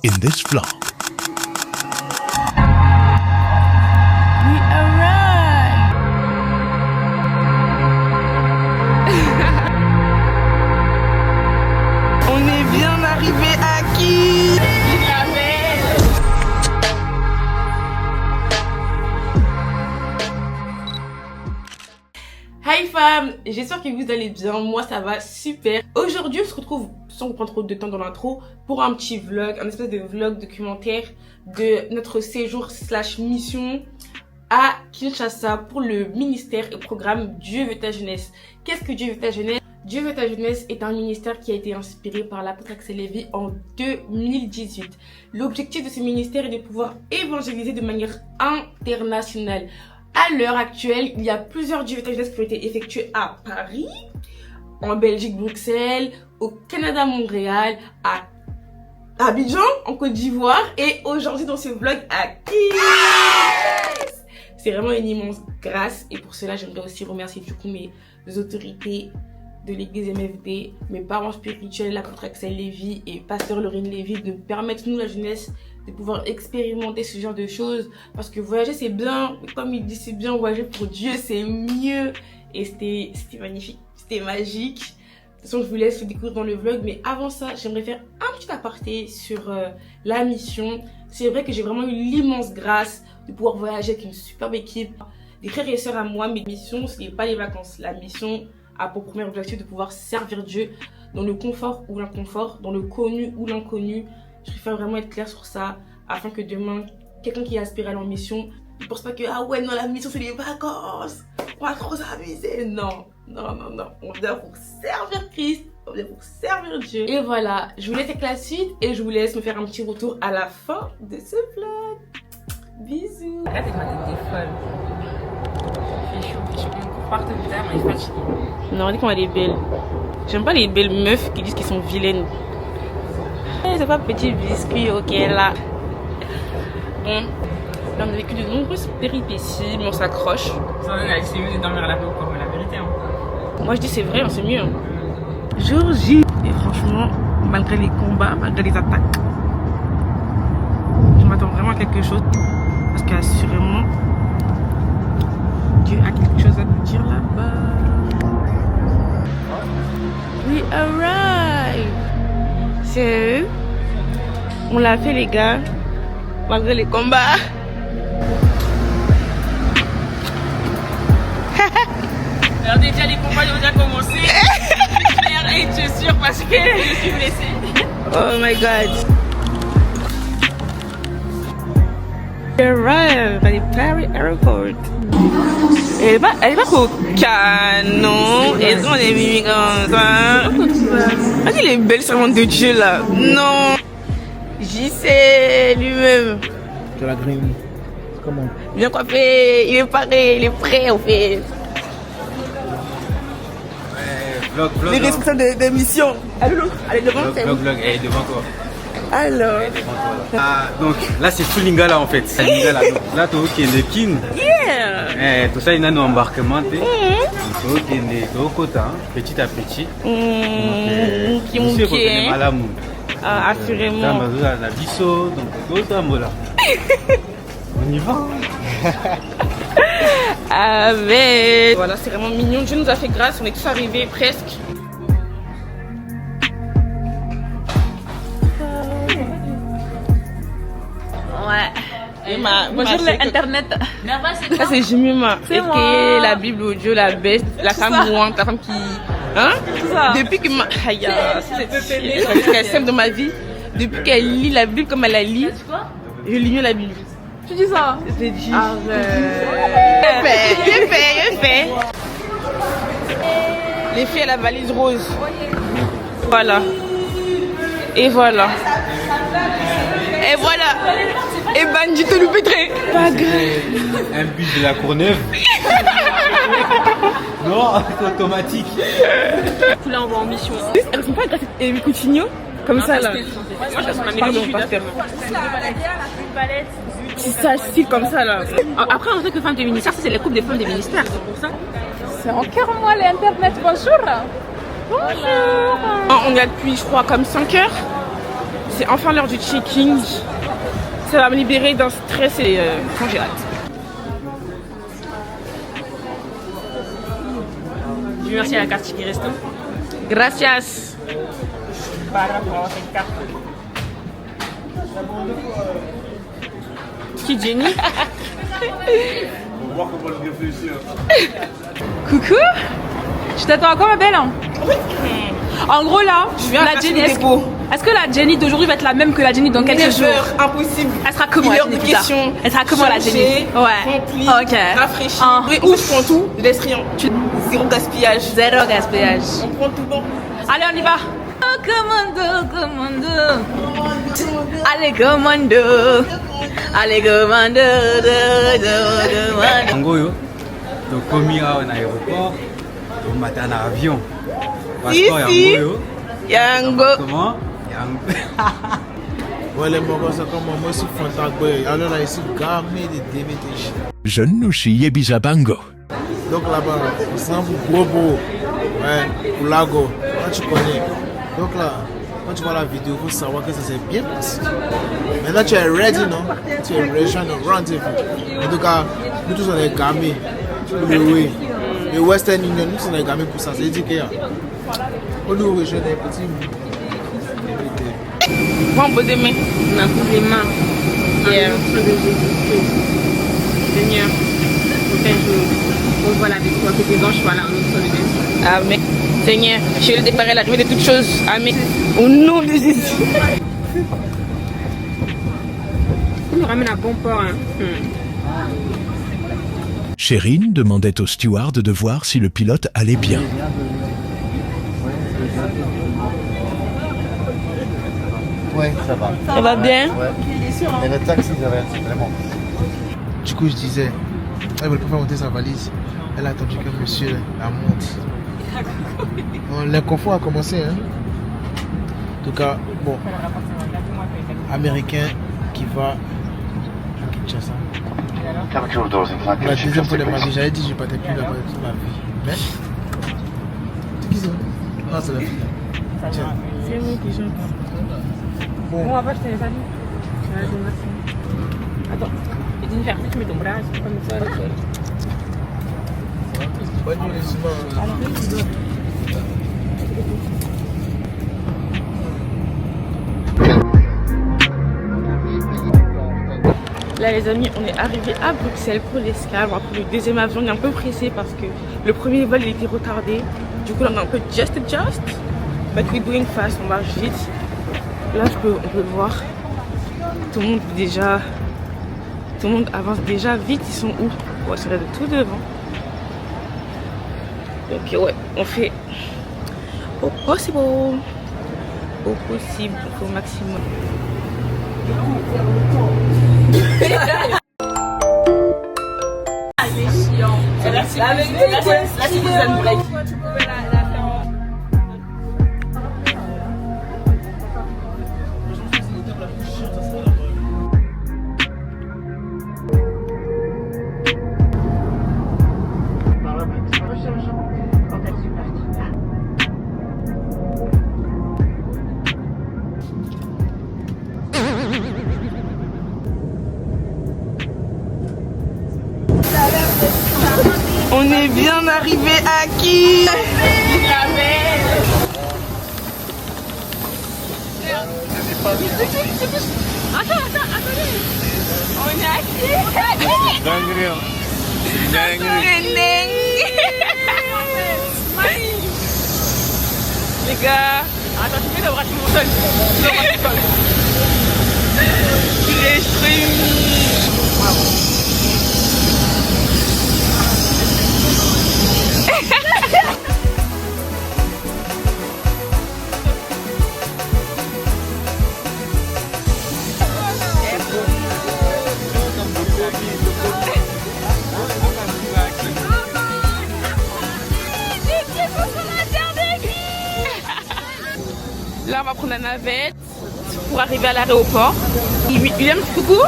In this vlog, We arrived! On est bien arrivé à qui? Hi fam, j'espère que vous allez bien, moi ça va super. Aujourd'hui on se retrouve sans prendre trop de temps dans l'intro pour un petit vlog, un espèce de vlog documentaire de notre séjour / mission à Kinshasa pour le ministère et programme Dieu veut ta jeunesse. Qu'est-ce que Dieu veut ta jeunesse? Dieu veut ta jeunesse est un ministère qui a été inspiré par l'apôtre Axel Lévy en 2018. L'objectif de ce ministère est de pouvoir évangéliser de manière internationale. À l'heure actuelle, il y a plusieurs Dieu veut ta jeunesse qui ont été effectués à Paris, en Belgique, Bruxelles, au Canada, Montréal, à Abidjan, en Côte d'Ivoire, et aujourd'hui dans ce vlog à Kiss. C'est vraiment une immense grâce, et pour cela, j'aimerais aussi remercier du coup mes autorités de l'église MFD, mes parents spirituels, l'apôtre Axel Lévy et pasteur Laurine Lévy, de nous permettre, nous la jeunesse, de pouvoir expérimenter ce genre de choses, parce que voyager c'est bien, mais comme il dit c'est bien, voyager pour Dieu c'est mieux, et c'était magnifique, c'était magique. De toute façon je vous laisse le découvrir dans le vlog, mais avant ça j'aimerais faire un petit aparté sur la mission. C'est vrai que j'ai vraiment eu l'immense grâce de pouvoir voyager avec une superbe équipe, des frères et sœurs à moi. Mes missions ce n'est pas les vacances, la mission a pour premier objectif de pouvoir servir Dieu dans le confort ou l'inconfort, dans le connu ou l'inconnu. Je préfère vraiment être claire sur ça, afin que demain, quelqu'un qui aspire à la mission, ne pense pas que ah ouais non la mission c'est les vacances, on va trop s'amuser. Non, non, non, non, on vient pour servir Christ, on vient pour servir Dieu. Et voilà, je vous laisse avec la suite et je vous laisse me faire un petit retour à la fin de ce vlog. Bisous. Regarde, ma tête est folle. Il fait chaud, je cours partout bizarre, mais il est fatigué. Non, dis qu'on elle est belle. J'aime pas les belles meufs qui disent qu'elles sont vilaines. C'est pas petit biscuit, ok là. Bon, là on a vécu de nombreuses péripéties, mais on s'accroche. Ça donne avec c'est mieux de dormir à la paix ou quoi, mais la vérité. Hein. Moi je dis c'est vrai, hein, c'est mieux. Hein. Jour J. Et franchement, malgré les combats, malgré les attaques, je m'attends vraiment à quelque chose. Parce qu'assurément, Dieu a quelque chose à nous dire là-bas. We arrive. C'est eux. On l'a fait les gars, malgré les combats. Alors déjà les combats ont déjà commencé. Et je suis sûre parce que je suis blessée. Oh my god. We arrived at the Paris airport. Elle est pas coca, non. Et on est mimi comme ça. Regarde les belles servantes de Dieu là. Non. J'y sais lui-même. Tu as la grille. Comment? Bien coiffé, il est paré, il est prêt au fait. Vlog, vlog. Les responsables de mission. Allez l'autre, allez devant. Vlog, vlog, vlog. Elle est devant toi. Alors. Elle est devant toi. Ah, donc là c'est full Lingala en fait. C'est Lingala. Donc là tu es le kin. Yeah. Tout ça il y a un embarquement. Tu es au côté, petit à petit. Qui m'a fait malamu. Ah, assurément. La biseau, donc l'autre là. On y va. Avec. Voilà, c'est vraiment mignon. Dieu nous a fait grâce, on est tous arrivés presque. Ouais. Et Bonjour l'internet. Ça c'est Jimima. C'est moi. Et la Bible audio, la best, la femme mointe, la femme qui. Hein? Ça. Depuis que qu'elle sème dans ma vie, depuis qu'elle lit la Bible comme elle la lit, je lis mieux la Bible. Tu dis ça? Je te dis. Arrête. Je fais. Les filles à la valise rose. Voilà. Et voilà. Et voilà. Et Bandito nous pétré. Pas grave. Un bus de la Courneuve. Non, c'est automatique. Tout là on va en mission. Elles sont pas grâce à Coutinho comme ça là. Moi je suis Pardon, pasteur. Si ça style comme ça là. Après on sait que femmes des ministères, ça c'est les couples des femmes des ministères, c'est pour ça. C'est encore moi l'internet, bonjour. On est là depuis je crois comme 5 heures. c'est enfin l'heure du check-in. Ça va me libérer d'un stress et quand j'ai hâte. Je merci à la carte Ticket Resto. Gracias. Qui Jenny? On va voir comment je réfléchis. Coucou. Je t'attends à quoi, ma belle? En gros, là, la Jenny, est-ce que la Jenny d'aujourd'hui va être la même que la Jenny dans quelques jours? Impossible. Elle sera comment, la Jenny, plus tard? Elle sera comment, la Jenny? Ouais. Remplie, Ok. rafraîchie. Oui, en fait, je prends tout, je laisse rien. Zéro gaspillage. Zéro gaspillage. On prend tout bon. Allez, on y va. Oh, commando, commando. Allez, commando. Allez, commando. Yango yo. Donc commis à un aéroport. On matin en avion. Passeport Yango yo. Yango. Comment? Yango. Ouais, les Mogos, c'est comme moi aussi, Fantagbe. Alors là, ici, gamé de DMTG. Jeune Nushi Yebiza Bango. Donc là-bas, on s'en fout gros beau. Ouais, pour Lago. Quand tu connais. Donc là, quand tu vois la vidéo, il faut savoir que ça s'est bien passé. Maintenant, tu es ready, non? Tu es ready, non? Rendez-vous. En tout cas, nous tous, on est gamés. Oui. Le Western Union, nous, on est gamés pour ça. C'est dit qu'il y a. On nous rejoint des petits. Bon, beau demain. On a pris les mains. Seigneur, on voit la victoire que tes anges soient là, nous sommes les Amen. Seigneur, je vais le déparer la journée de toutes choses. Amen. Au nom de Jésus. Il nous ramène à bon port. Hein. Chérine demandait au steward de voir si le pilote allait bien. Ouais, ça va. Ça va bien? Ouais. Et le taxi, c'est vraiment. Du coup, je disais, elle voulait pas faire monter sa valise. Elle a attendu que monsieur la monte. Bon, l'inconfort a commencé. Hein. En tout cas, bon. Américain qui va à Kinshasa. La deuxième fois de ma vie, j'avais dit que je ne partais plus là-bas toute ma vie. Mais, c'est qui ça? Non, c'est la fille. Tiens. C'est moi qui chante. Bon. Bon, après, je te laisse aller. Attends, et d'une faire tu mets ton bras, c'est comme ça. Bonne nuit, les humains. Là les amis, on est arrivé à Bruxelles pour l'escale. On va prendre le deuxième avion, on est un peu pressé parce que le premier vol il était retardé. Du coup là on est un peu just, but we're doing fast, on marche vite. Là on peut le voir. Tout le monde avance déjà vite, ils sont où? Ouais, c'est là de tout devant. Donc ouais, on fait au possible. Au maximum. On est bien arrivé à qui? On est à qui? Les gars, attends, tu fais le bras sur mon sol. Il est streamé. Là, on va prendre la navette pour arriver à l'aéroport. William, coucou.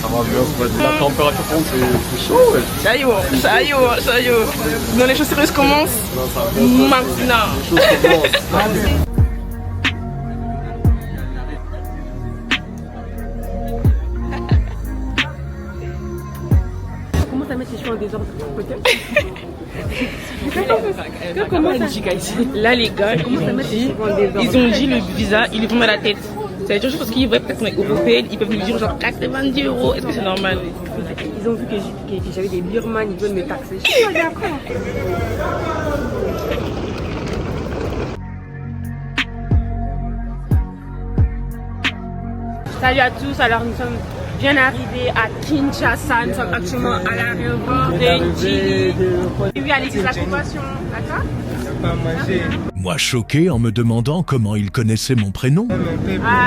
Ça va bien, la température compte, c'est chaud. Ça y est. Non, les choses sérieuses commencent maintenant. Les choses commencent. sont en désordre, peut-être. Là, les gars, ils ont dit le visa, ils le font dans la tête. C'est juste parce qu'ils voient peut-être qu'on est européenne, ils peuvent nous dire genre 90 €. Est-ce que c'est normal? Ils ont vu que j'avais des birmanes, ils veulent me taxer. Je suis d'accord. Salut à tous, alors nous sommes bien arrivés à Kinshasa, nous sommes actuellement à l'aéroport d'Enjili. Oui, à l'église de la Compassion, d'accord? Moi choqué en me demandant comment il connaissait mon prénom.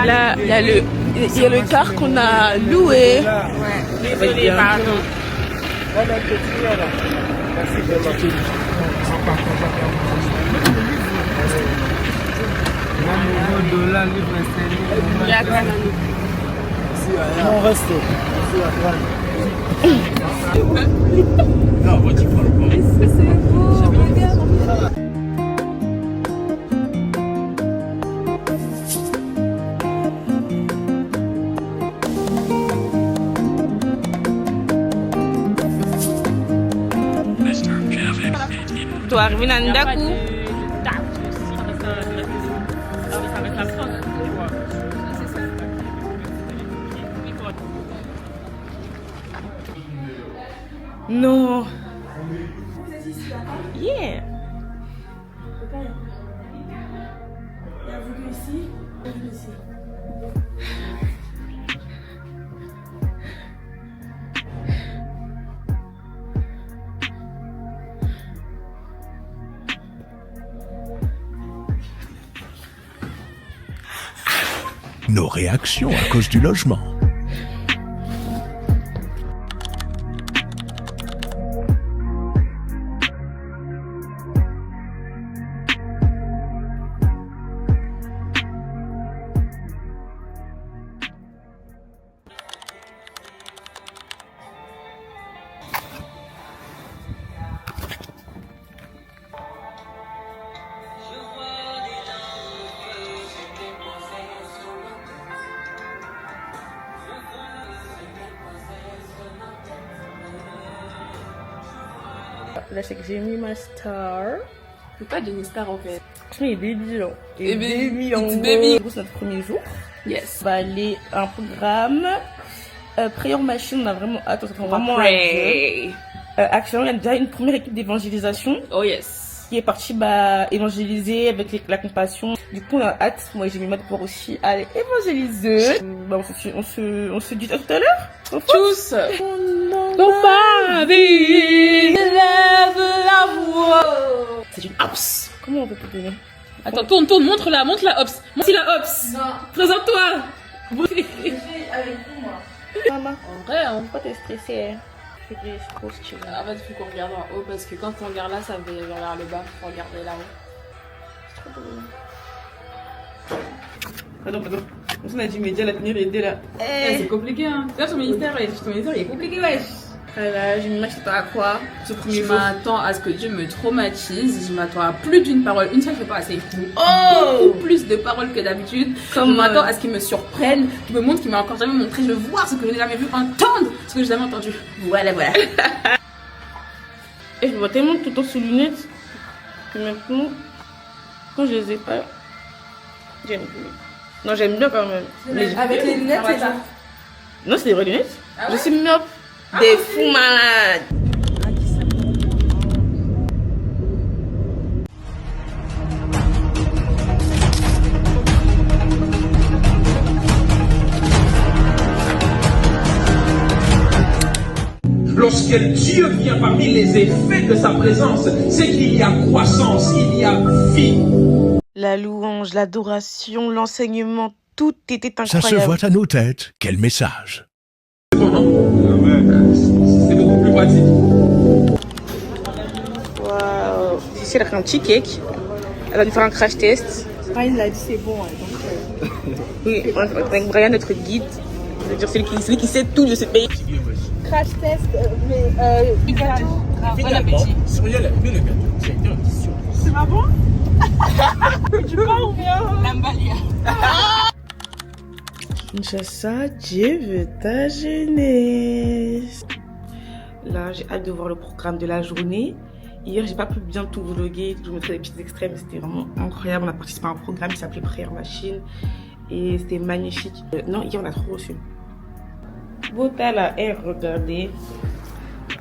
Là, il y a le car qu'on a loué. Ouais, désolé, pardon. On reste. Toi, arrivé à Ndaku. Non. Yeah. Nos réactions à cause du logement. Là, c'est que j'ai mis ma star. C'est pas Jenny Star en fait. Franchement, il est baby, hein. Il est baby, baby, en it's gros. baby. C'est notre premier jour. Yes. On va aller à un programme. Prayer Machine, on a vraiment hâte. On s'attend vraiment à Pray. actuellement, il y a déjà une première équipe d'évangélisation Oh yes. qui est partie évangéliser avec la compassion. Du coup, on a hâte. Moi, j'ai mis ma de pouvoir aussi aller évangéliser. On se dit à tout à l'heure. Tous. C'est une hops. Comment on peut te donner? Attends, tourne, montre-la, hops. Montre la hops. Non. Présente-toi. Avec vous, moi. Maman, En vrai, hein. pourquoi t'es stressée? Hein? Fais des choses, tu vois. En fait, il faut qu'on regarde en haut parce que quand on regarde là, ça va vers le bas. Faut regarder là-haut. Pardon. On a du média, la tenir aider là. C'est compliqué, hein. Tu vois, ton ministère, il est compliqué, wesh. Voilà, j'ai mis ma chute à quoi ce premier Je jour. m'attends à ce que Dieu me traumatise. Je m'attends à plus d'une parole. Une seule, c'est pas assez. Oh! Beaucoup plus de paroles que d'habitude. Je m'attends à ce qu'il me surprenne, qu'il me montre, qu'il m'a encore jamais montré. Je veux voir ce que je n'ai jamais vu, entendre ce que je n'ai jamais entendu. Voilà. Et je vois tellement tout le temps sous lunettes que maintenant, quand je les ai pas, j'aime plus. Non, j'aime bien quand même. Avec les lunettes, c'est ça. Non, c'est des vraies lunettes. Ah ouais? Je suis myope. Des fous malades. Lorsque Dieu vient parmi les effets de sa présence, c'est qu'il y a croissance, il y a vie. La louange, l'adoration, l'enseignement, tout était incroyable. Ça se voit à nos têtes. Quel message. C'est bon, non? C'est beaucoup plus pratique. Waouh. Ici, elle a fait un petit cake. Elle va nous faire un crash test. Brian l'a dit, c'est bon. Donc, Oui, avec Brian, notre guide. C'est-à-dire celui qui sait tout de ce pays. crash test, mais gâteau. Finalement, soyez la mieux le gâteau. J'ai été en mission. C'est pas bon? Tu pars ou bien? Kinshasa, Dieu veut ta jeunesse. Là, j'ai hâte de voir le programme de la journée. Hier, j'ai pas pu bien tout vlogger, je vous mettrai des petits extraits, mais c'était vraiment incroyable. On a participé à un programme qui s'appelait Prayer Machine et c'était magnifique. Non, hier, on a trop reçu. Bota là, regardez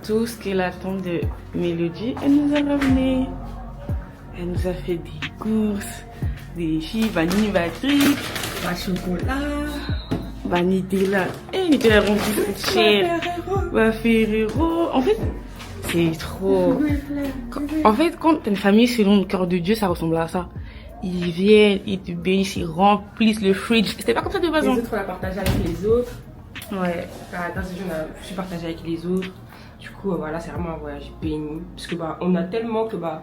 tout ce qu'elle attend de Mélodie. Elle nous a ramené. Elle nous a fait des courses, des chips, vanille, batterie, pas chocolat, vanille Nutella. Et Nutella remplie de cher. Ferrero. En fait, c'est trop. En fait, quand t'as une famille selon le cœur de Dieu, ça ressemble à ça. Ils viennent, ils te bénissent, ils remplissent le fridge. C'était pas comme ça de base. Les autres, on l'a partagé avec les autres. Ouais. Je suis partagée avec les autres. Du coup, voilà, c'est vraiment un voyage béni. Parce que bah, on a tellement que bah,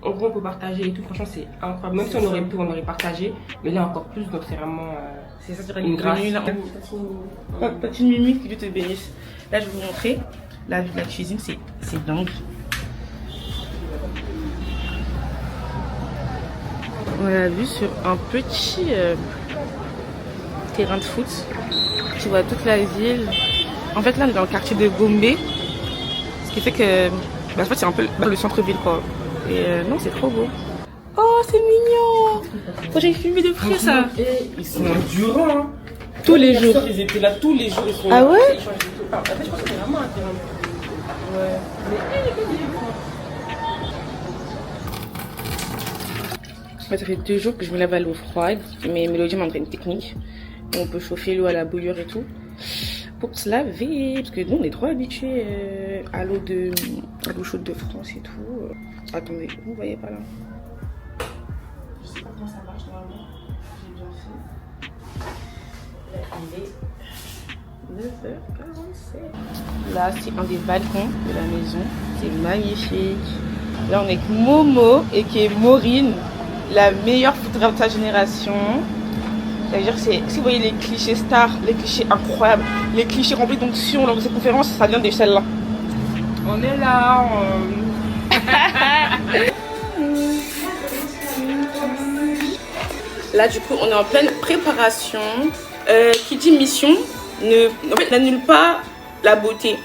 en gros, on peut partager et tout. Franchement, c'est incroyable. Même si on aurait pu, on aurait partagé. Mais là, encore plus. Donc, c'est vraiment c'est ça, une grâce. Tatine Mimi, que Dieu te bénisse. Là, je vais vous montrer la vue de la cuisine. C'est dingue. On a vu sur un petit terrain de foot. Tu vois toute la ville. En fait, là, on est dans le quartier de Gombe. Ce qui fait que bah, en fait, c'est un peu le centre-ville, quoi. Et non, c'est trop beau. Oh, c'est mignon. Oh, j'ai filmé de près ça. Ils sont endurants. Hein. Tous les jours. Ils étaient là tous les jours. Ils sont ah ouais? En fait, je pense que c'est vraiment un terrain. Ouais. Ça fait 2 jours que je me lave à l'eau froide. Mais Mélodie m'a montré une technique. On peut chauffer l'eau à la bouilloire et tout. Pour se laver. Parce que nous, on est trop habitués à l'eau chaude de France et tout. Attendez, vous voyez pas là? Je sais pas comment ça marche normalement. J'ai bien fait. Il est 9h47. Là, c'est un des balcons de la maison. C'est magnifique. Là, on est avec Momo et qui est Maureen, la meilleure photographe de sa génération. C'est-à-dire que si vous voyez les clichés stars, les clichés incroyables, les clichés remplis d'onction lors de cette conférence, ça vient de celle-là. On est là. Là, du coup, on est en pleine préparation. Qui dit mission n'annule pas la beauté.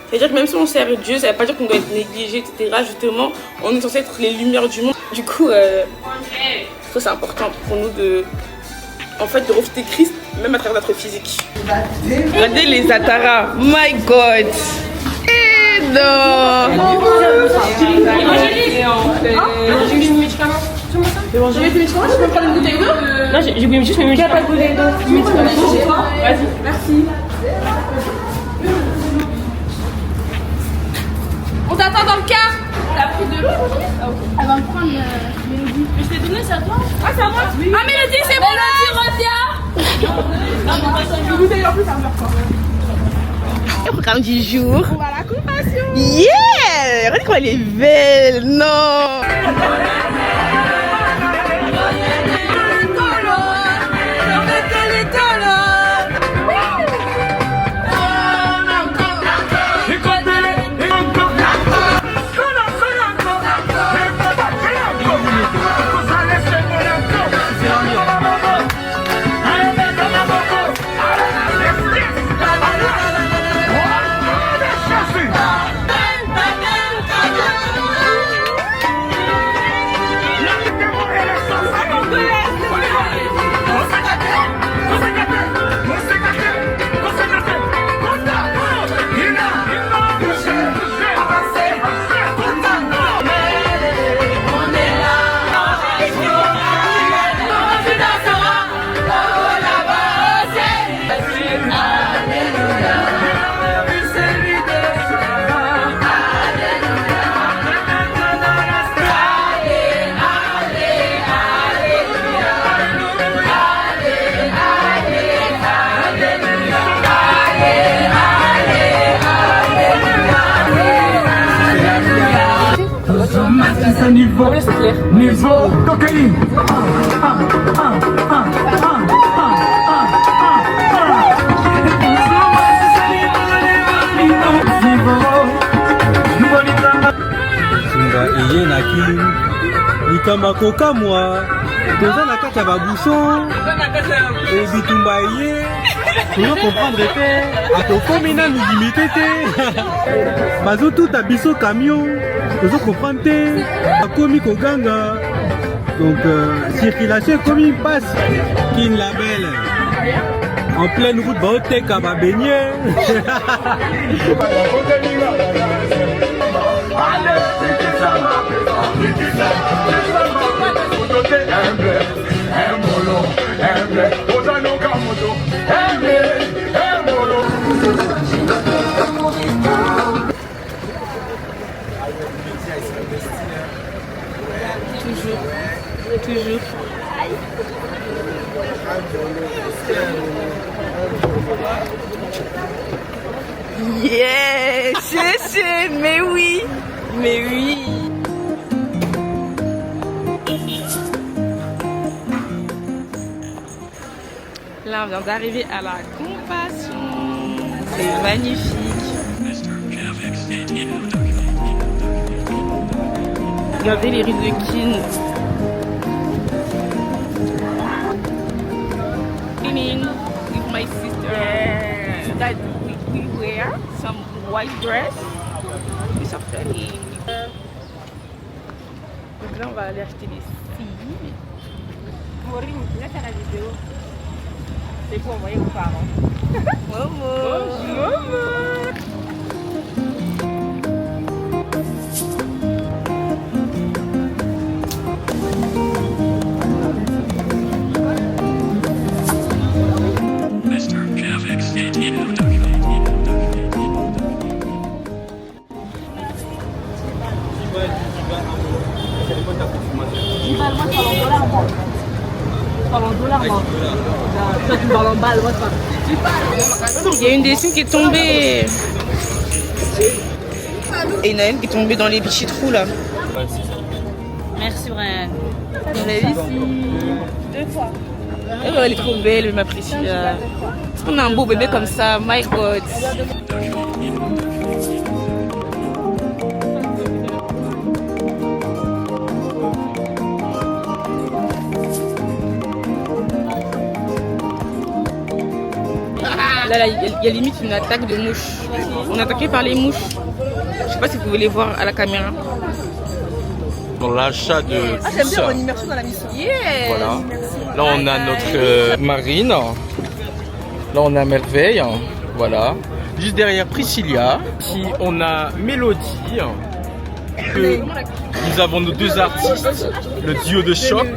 C'est-à-dire que même si on sert Dieu, ça ne veut pas dire qu'on doit être négligé, etc. Justement, on est censé être les lumières du monde. Du coup, ça c'est important pour nous de refléter Christ, même à travers notre physique. Regardez les Atara. My God. Non. Tu veux tes médicaments? Tu peux me prendre une bouteille d'eau? Non, j'ai oublié juste mes médicaments. Pas de bouteille d'eau. Vas-y. Merci. On t'attend dans le car. T'as pris de l'eau aujourd'hui? Elle va me prendre Mélodie. Mais je t'ai donné, c'est à toi? Ah, c'est à moi? Oui. Ah, Mélodie, c'est bon là. Mélodie, reviens. Une bouteille en plus, ça va me faire quoi? Le programme du jour. On va à la compassion. Yeah! Regardez comment elle est belle. Non! Niveau cocaïne. Iye naki likama koka mwa toza na kati ya babuson ebitumba iye Toujours comprendre que à ton commune nous limiter bazo tout à biso camion toujours comprendre a commis au ganga donc circulation comme il passe qui la belle en pleine route ba hotek à baigner Toujours. Yeah, c'est, mais oui. Là, on vient d'arriver à la Compassion. C'est magnifique. Regardez les rues de Keene. With my sister that we wear some white dress. It's so pretty. Donc là, on va aller acheter des filles. Maureen, là faire la vidéo. C'est pour envoyer aux parents. Momo. Il y a une des signes qui est tombée. Et il y en a une qui est tombée dans les petits trous là. Merci Brian. On l'a vu ici 2 fois. Elle est trop belle, ma Priscilla. On a un beau bébé comme ça, my god. Là, il y a limite une attaque de mouches. On est attaqué par les mouches. Je sais pas si vous voulez voir à la caméra. Dans l'achat de j'aime bien mon immersion dans la mission. Yeah. Voilà. Là on a notre Marine. Là on a Merveille. Voilà. Juste derrière Priscilla. Ici on a Mélodie. Nous avons nos 2 artistes. Le duo de choc.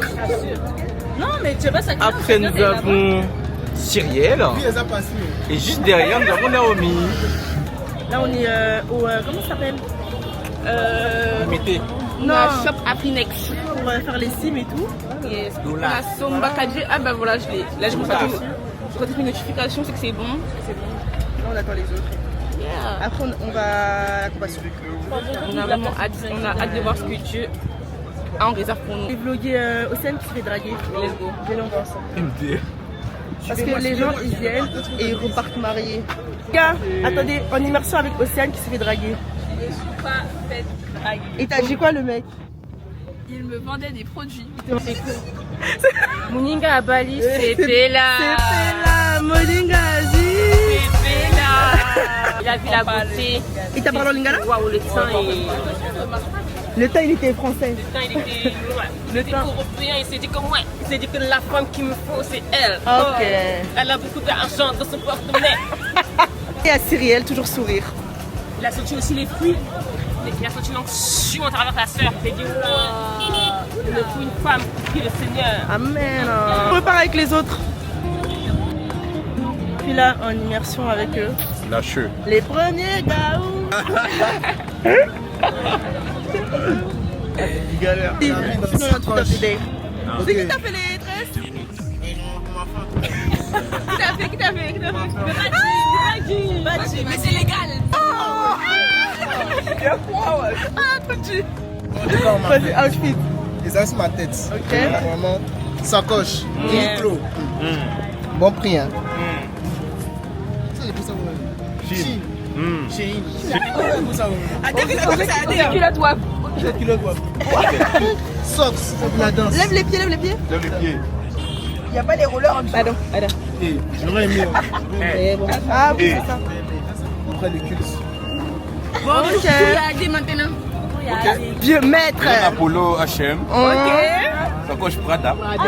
Non mais tu sais pas ça. Après nous avons Cyrielle. Et juste derrière nous avons Naomi. Là on est au... comment ça s'appelle Mettez. Non, shop Aprinex pour faire les sims et tout. Yes. On a Somba 4G. Ah bah voilà, je l'ai. Là je reçois une notification, c'est que c'est bon. C'est bon. Là on attend les autres. Yeah. Après on va à la Compassion. On a vraiment hâte. On a hâte de voir ce que Dieu a en réserve pour nous. Je vais vlogger Océane qui se fait draguer. Let's go. Venez on va ensemble. Parce que les gens ils viennent et ils repartent mariés. Gars, attendez, en immersion avec Océane qui se fait draguer. Je suis pas faite draguer. Et t'as dit quoi le mec? Il me vendait des produits. C'est cool. Moninga à Bali, c'était là. C'était là, Moninga Aziz. C'était là. Il a vu la beauté. Il t'a parlé en lingala? Waouh, le teint est... Le teint il était français. Le teint il était européen. Il s'est dit comme moi. Il s'est dit que la femme qu'il me faut c'est elle. Ok. Elle a beaucoup d'argent dans son porte-monnaie. Et à Cyrielle, toujours sourire. Il a sorti aussi les fruits. Il a sorti l'onction à travers ta soeur. Il s'est dit wow, il me faut une femme qui est le Seigneur. Amen. On repart avec les autres. Puis là, en immersion avec eux. Lâcheux. Les premiers gaou. Il galère. Sinon, on a tout à fait. C'est qui t'a fait les tresses? Qui t'a fait Badji. Mais c'est légal. Il y a quoi, ouais? Ah, Badji. Vas-y, outfit. Et ça, c'est ma tête. Ok. Vraiment, sacoche. Uniqlo. Bon prix, hein. Ça, j'ai pris ça où? Chine. Chine. Socks, la danse. Lève les pieds. Lève les pieds. Il n'y a pas les rollers en dessous. Pardon. J'aurais aimé. Ah oui, c'est ça. Après les cultes. Bon, Ok. regardez maintenant. Vieux maître. Apollo H&M. Ok. Sacoche Prada. Attends.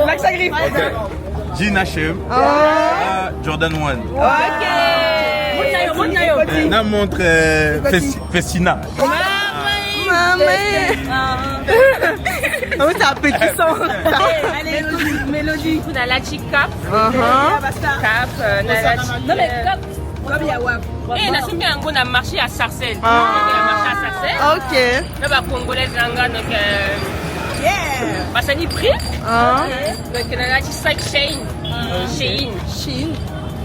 L'axe à griffe. Jean H&M. Jordan 1. Ok. La montre Festina. Oh, c'est appétissant. Mélodie. On a la chic cap. Cap. Non mais cap. Et la semaine dernière, on a marché à Sarcelles. On a marché à Sarcelles. Ok. Là, bah, congolaise, donc, bah, ça n'y pris. Donc, on a la sac Shein.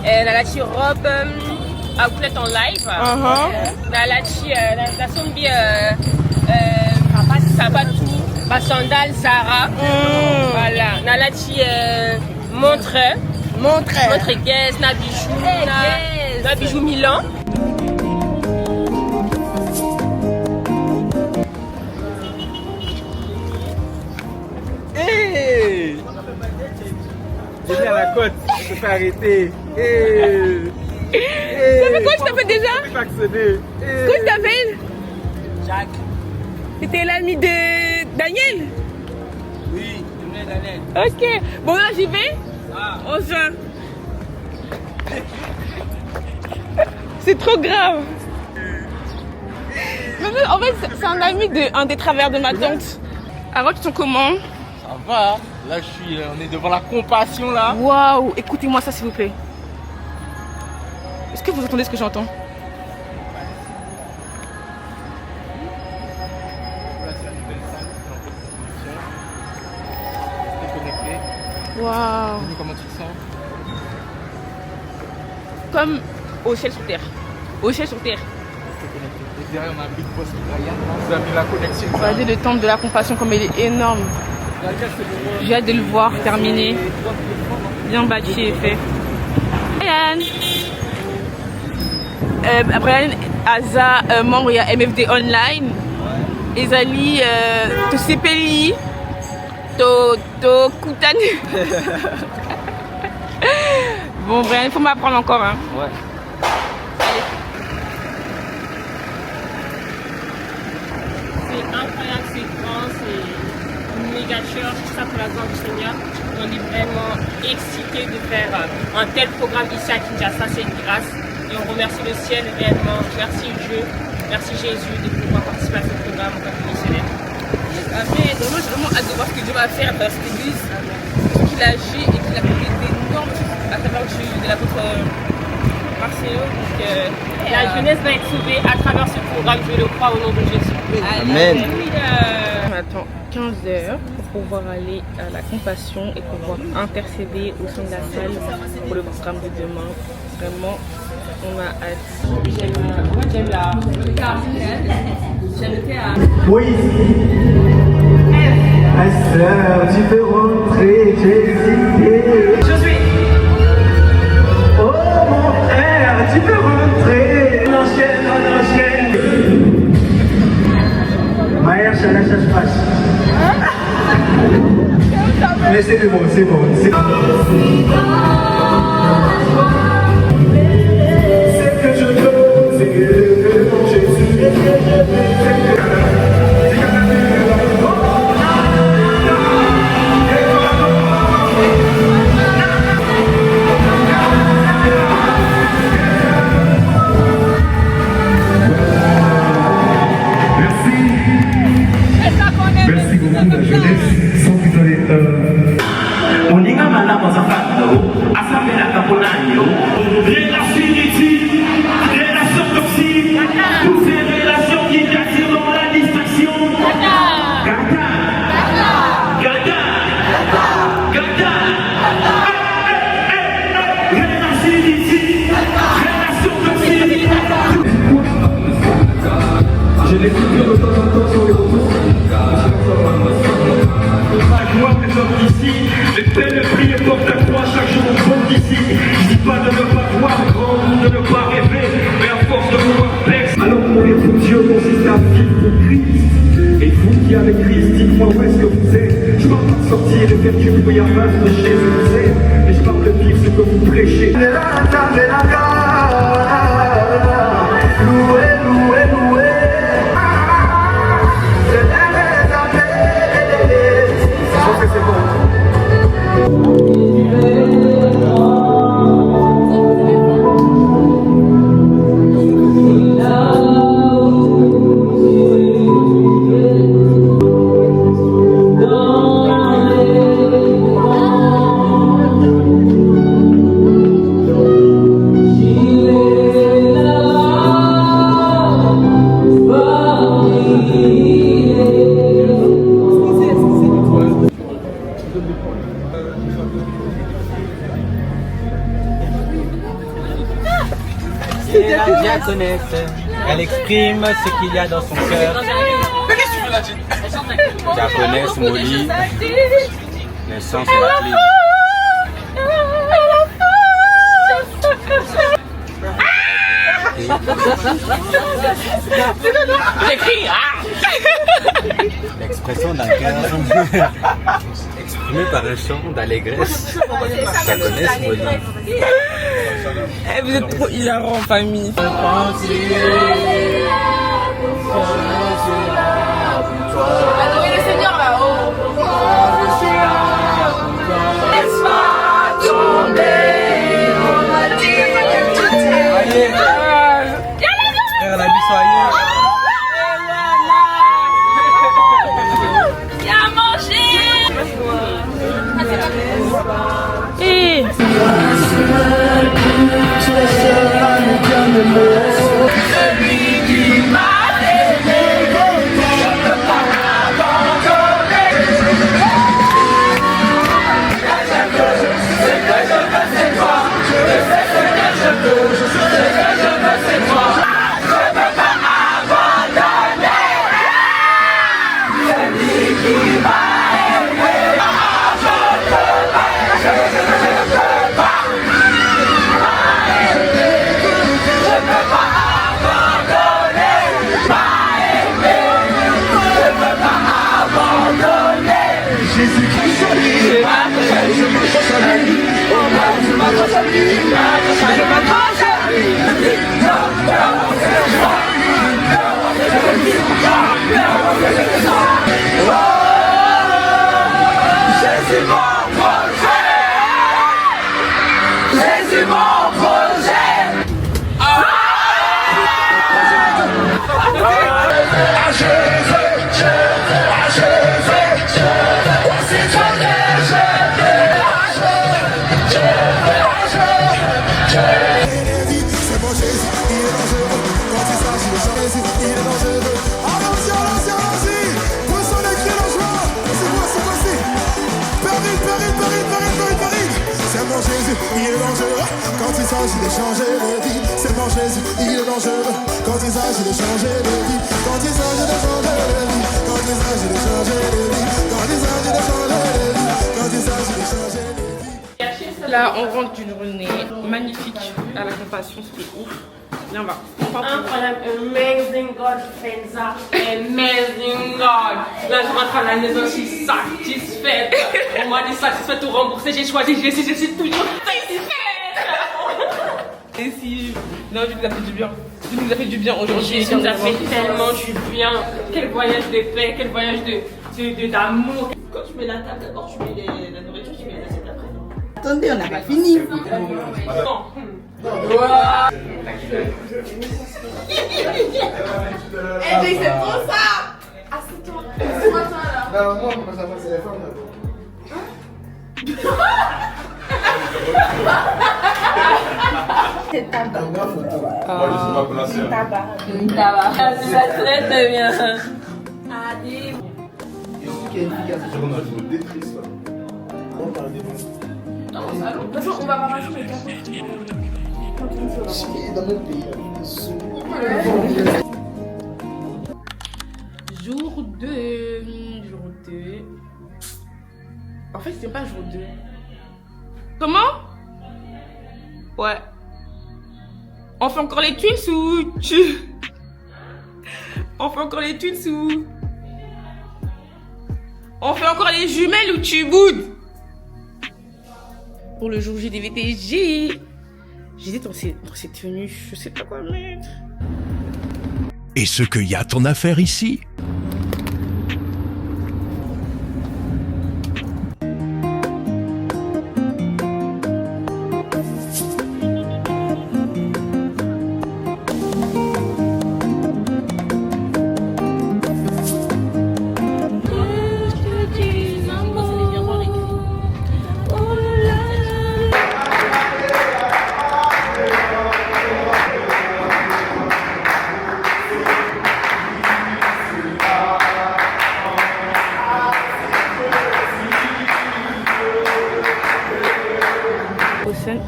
On a la robe outlet en live. On a la sombi Sabatou, ma sandale Zara. Voilà. On a la montre Guess, na bijou, na bijou Milan. Hey! J'ai mis à la côte, je me fais arrêter. Hey! Ça fait quoi que je t'appelle déjà? Vacciné. Comment tu t'appelles? Jacques. C'était l'ami de Daniel? Oui, Daniel. Ok. Bon là j'y vais. On se voit. C'est trop grave. Mais en fait c'est un ami de un des travers de ma tante. Alors tu sens comment? Ça va, là on est devant la compassion là. Waouh, écoutez-moi ça s'il vous plaît. Est-ce que vous entendez ce que j'entends? Waouh. Comment tu te sens? Comme au ciel sur terre. Au ciel sur terre. Et derrière on a Big Boss Brian. Vous avez la connexion. Regardez le temple de la compassion comme il est énorme. J'ai hâte de le voir terminé. Bien bâti et fait. Brian. Brian Aza, membre il y a MFD Online. Ezali, to Sepeli. To Koutani. Bon, Brian, il faut m'apprendre encore. Hein. Ouais. C'est incroyable, c'est grand, c'est méga church, tout ça pour la gloire du Seigneur. On est vraiment excités de faire un tel programme ici à Kinshasa, c'est une grâce. Et on remercie le ciel réellement. Merci Dieu, merci Jésus de pouvoir participer à ce programme en tant que missionnaire. Après, vraiment, j'ai vraiment hâte de voir ce que Dieu va faire dans cette église. Qu'il a agi et qu'il a fait d'énormes choses à travers de l'apôtre Marcelo. La jeunesse va être sauvée à travers ce programme, je le crois au nom de Jésus. Amen. On attend 15 heures pour pouvoir aller à la compassion et pouvoir intercéder au sein de la salle pour le programme de demain. Vraiment, on a hâte. J'aime la... Oui. Ma sœur, tu peux rentrer, j'ai hésité. Je suis. Oh mon frère, tu peux rentrer. On enchaîne. Maya, ça la chasse passe. Mais c'est bon, c'est bon. C'est que je veux, c'est que Jésus. Merci beaucoup la jeunesse, sans plus aller Oninga malama zapando, asambela kaponayo, relation inutile, relation toxique, toutes ces relations qui t'attirent dans la distraction. Gata, relation inutile, relation toxique. Je l'écoute de temps en temps sur les retours. La gloire des hommes d'ici, les peines prix et porte à croix chaque jour au fond d'ici. Je dis pas de ne pas voir grand ou de ne pas rêver, mais à force de vouloir percer. Alors mourir pour Dieu consiste à vivre pour Christ. Et vous qui avez Christ, dites-moi où est-ce que vous êtes. Je m'en sortir. ciel tu brilles en face de Jésus. Mais je parle de vivre ce que vous prêchez. Loué, loué, loué. Je pense que c'est bon. C'est la diaconesse. Elle exprime ce qu'il y a dans son cœur. Diaconesse Molly, naissance de la clé. L'expression d'un cœur exprimée par un chant d'allégresse. Diaconesse Molly. Eh, vous êtes trop hilarants en famille. Adorez le Seigneur là-haut. Laisse-moi tomber, on m'a dit que tu t'aimes. Frère, la vie soyez. Viens manger. Et celui qui m'a aimé, je ne peux pas abandonner. Ce que je veux c'est toi, je sais ce que je veux, ce que je veux c'est toi. Je ne peux pas abandonner. Celui qui m'a aimé, je ne peux pas, je ne peux pas. Jésus mon projet, Jésus mon projet. À Jésus, à Jésus, voici c'est bon Jésus, il est dangereux. Quand il s'agit de Jésus, il est dangereux. Allons-y, allons-y, allons-y. Poussons les cris de joie. C'est quoi, Paris. C'est bon Jésus, il est dangereux. Quand il s'agit de changer de vie. C'est bon Jésus, il est dangereux. Quand il s'agit de changer de vie. Quand il s'agit de changer de vie. Quand il s'agit de changer de vie. Quand il s'agit de changer de vie. Quand il s'agit de changer de vie. Là, on rentre d'une journée magnifique à la compassion, c'était ouf. Viens, on va. Incroyable, amazing God, Fenza, amazing God. Là, je rentre à la maison, je suis satisfaite. On m'a dit satisfaite ou remboursée, j'ai choisi Jésus, je suis toujours satisfaite. Et si. Non, tu nous as fait du bien. Tu nous as fait du bien aujourd'hui. Tu nous as fait tellement du bien. Quel voyage de paix, quel voyage d'amour. Quand tu mets la table, d'abord, tu mets la nourriture, tu mets les assiettes après. Attendez, on n'a pas fini. Eh mais c'est trop ça. Assieds-toi. Assieds-toi là. Non, moi, comment ça va, c'est les femmes là. C'est tabac. C'est tabac. Ça va très très bien. Allez. Non, de toute façon, on va ramasser les cartes. dans mon pays. Jour 2. En fait, c'est pas jour 2. Comment? Ouais. On fait encore les twins ou tu... On fait encore les twins ou... On fait encore les jumelles ou tu boudes? pour le jour J des VTJ. J'étais dans cette tenue, je sais pas quoi mettre. Et ce qu'il y a ton affaire ici?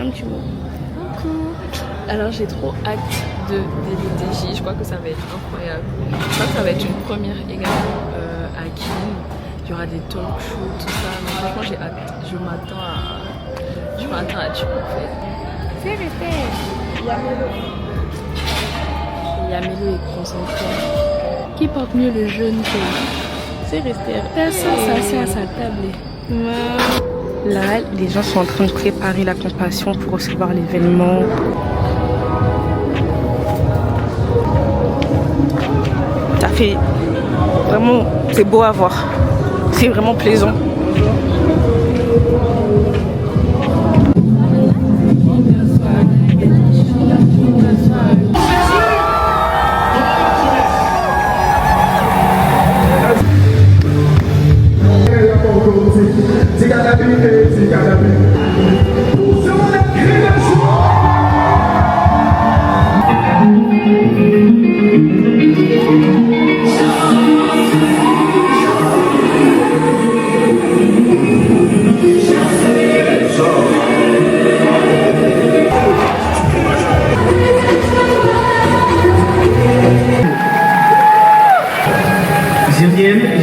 Un petit mot. Coucou. Alors j'ai trop hâte des VTJ, je crois que ça va être incroyable. Je crois que ça va être une première également à Kin. Il y aura des talk shows, tout ça. Mais franchement j'ai hâte. Je m'attends à tout en fait. C'est resté. Yamelo est concentré. Qui porte mieux le jeune que C'est resté. personne s'assied à sa table. Là, les gens sont en train de préparer la compassion pour recevoir l'événement. Ça fait vraiment, c'est beau à voir. C'est vraiment plaisant.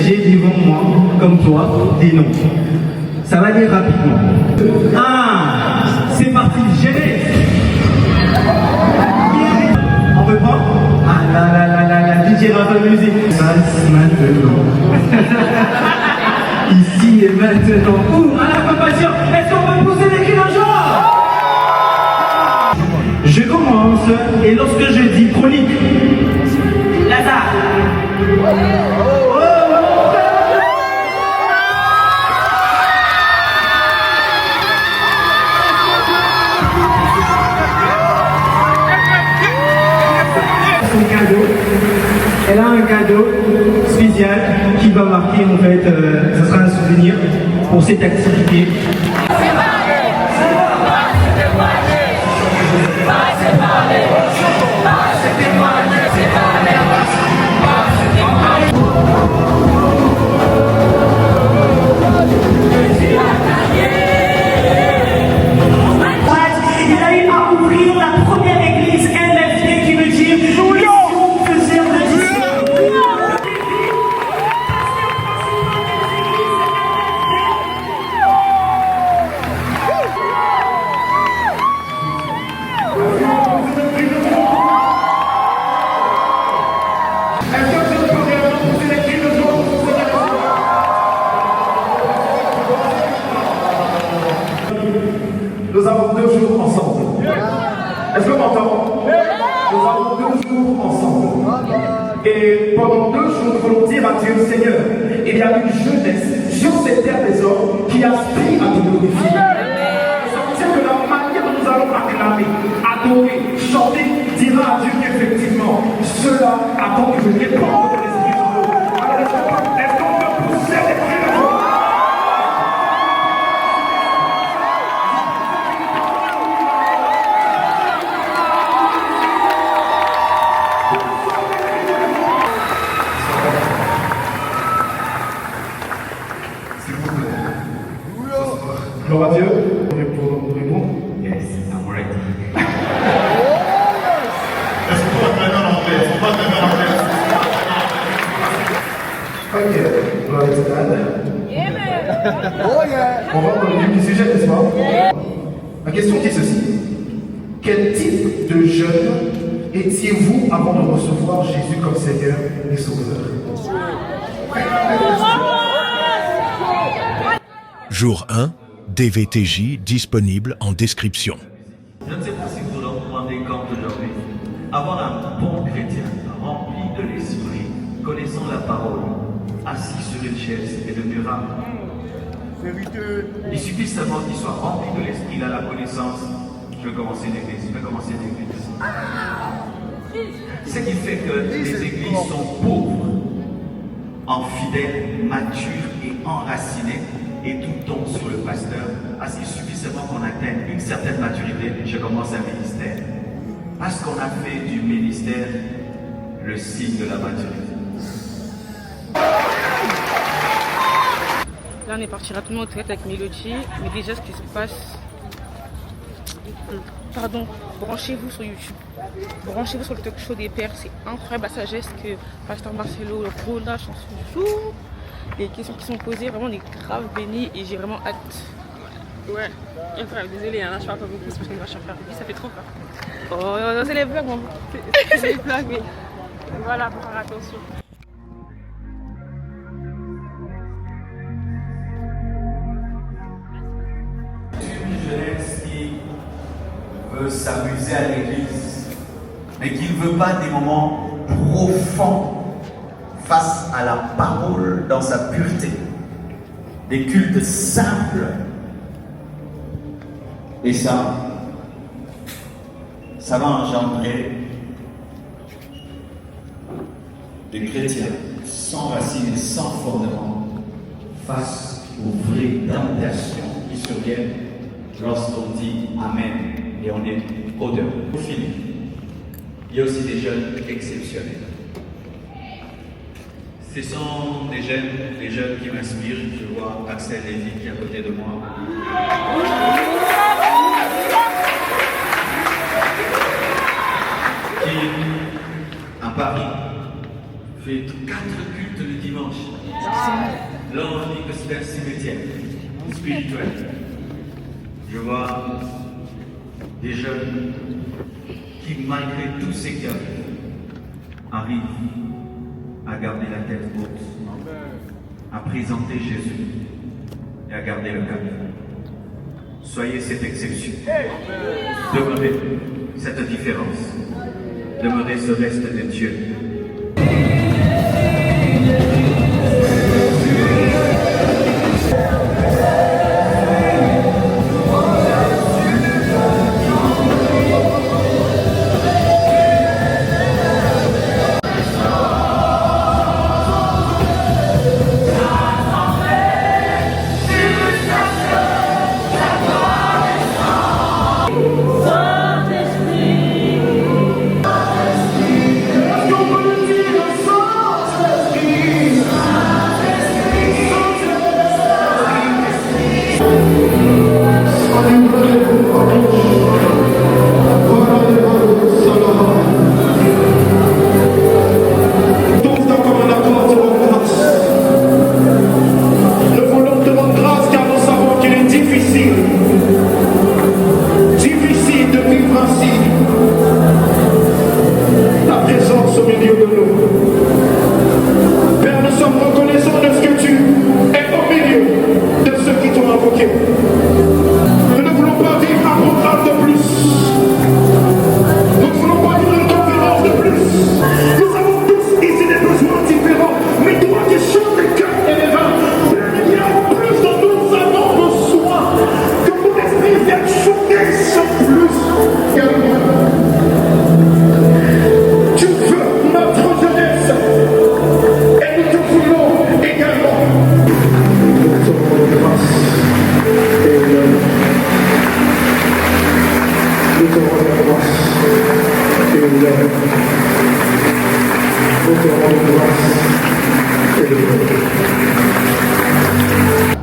J'ai devant moi, comme toi, des noms. Ça va aller rapidement. C'est parti, Genèse. On reprend. Ah là là là là là, DJ va faire musique. Passe maintenant. Ici et maintenant. Où à la compassion, est-ce qu'on peut pousser les cris d'un jour? Je commence, et lorsque je dis chronique, Lazare. Elle a un cadeau spécial qui va marquer en fait, ce sera un souvenir pour cette activité. Il a eu à ouvrir la première église MFD qui veut dire mission faiseur de disciples. Nous avons 2 jours ensemble. Est-ce qu'on m'entend? Nous avons 2 jours ensemble. Et pendant 2 jours, nous voulons dire à Dieu, Seigneur, il y a une jeunesse sur cette terre des hommes qui aspire à te glorifier. Et ça veut dire que la manière dont nous allons acclamer, adorer, chanter, dira à Dieu qu'effectivement, cela attend que je réponde de l'Esprit de Dieu. Alors, est-ce qu'on peut pousser les cris de joie? Gloire à Dieu. Pour yes, I'm ready. Est-ce qu'on va te mettre en anglais? Est-ce qu'on va te mettre en anglais? Ok, gloire à Dieu. Oh yeah. On va dans le vif du sujet, n'est-ce pas? Ma question est ceci. Quel type de jeune étiez-vous avant de recevoir Jésus comme Seigneur et Sauveur? Jour 1, DVTJ disponible en description. Je ne sais pas si vous vous rendez compte aujourd'hui. Avoir un bon chrétien rempli de l'esprit, connaissant la parole, assis sur une chaise est devenu rare. Il suffit seulement qu'il soit rempli de l'esprit, il a la connaissance. Je vais commencer l'église, je vais commencer l'église. Ce qui fait que les églises sont pauvres, en fidèles, matures et enracinées, et tout tombe sur le pasteur, parce qu'il suffit seulement qu'on atteigne une certaine maturité, je commence un ministère. Parce qu'on a fait du ministère le signe de la maturité. Là, on est parti rapidement au théâtre avec Mélodie, mais déjà, ce qui se passe... Pardon, branchez-vous sur YouTube. Branchez-vous sur le talk show des pères. C'est incroyable la sagesse que Pasteur Marcelo relâche en ce jour. Les questions qui sont posées, vraiment, on est grave bénis et j'ai vraiment hâte. Ouais, incroyable. Désolée, hein, là, je parle pas beaucoup parce que je suis en faire. Ça fait trop peur. Oh, c'est les vlogs, maman. C'est les vlogs, mais voilà, faut faire attention. Une jeunesse qui veut s'amuser à l'église, mais qui ne veut pas des moments profonds face à la parole dans sa pureté, des cultes simples. Et ça va engendrer des chrétiens sans racines et sans fondement face aux vraies tentations qui surviennent lorsqu'on dit Amen et on est au dehors. Pour finir, il y a aussi des jeunes exceptionnels. Ce sont des jeunes qui m'inspirent. Je vois Axel Lévy qui est à côté de moi. Qui, à Paris, fait 4 cultes le dimanche. Là, on dit que c'est un cimetière spirituel. Je vois des jeunes qui, malgré tout ce qu'il y a, arrivent à garder la tête haute, à présenter Jésus et à garder le cap. Soyez cette exception. Demeurez cette différence. Demeurez ce reste de Dieu.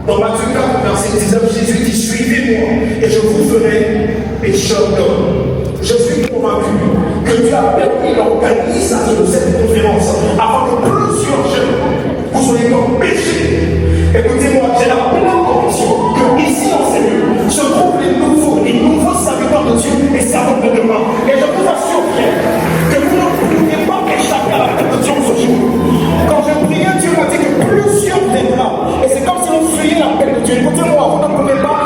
Dans Matthieu 4, verset 19, Jésus dit, suivez-moi et je vous ferai pécheurs d'hommes. Je suis convaincu que Dieu a permis l'organisation de cette conférence avant que plusieurs jeunes vous soyez comme péchés. Écoutez-moi, j'ai la pleine conviction que ici en ces lieux se trouvent les nouveaux serviteurs de Dieu et servantes de demain. Et je vous assure, frère, que vous ne pouviez pas échapper à la tête de Dieu ce jour. Quand je priais, Dieu m'a dit que plusieurs étaient là. Et c'est comme si on fuyait la paix de Dieu. Écoutez-moi, vous ne pouvez pas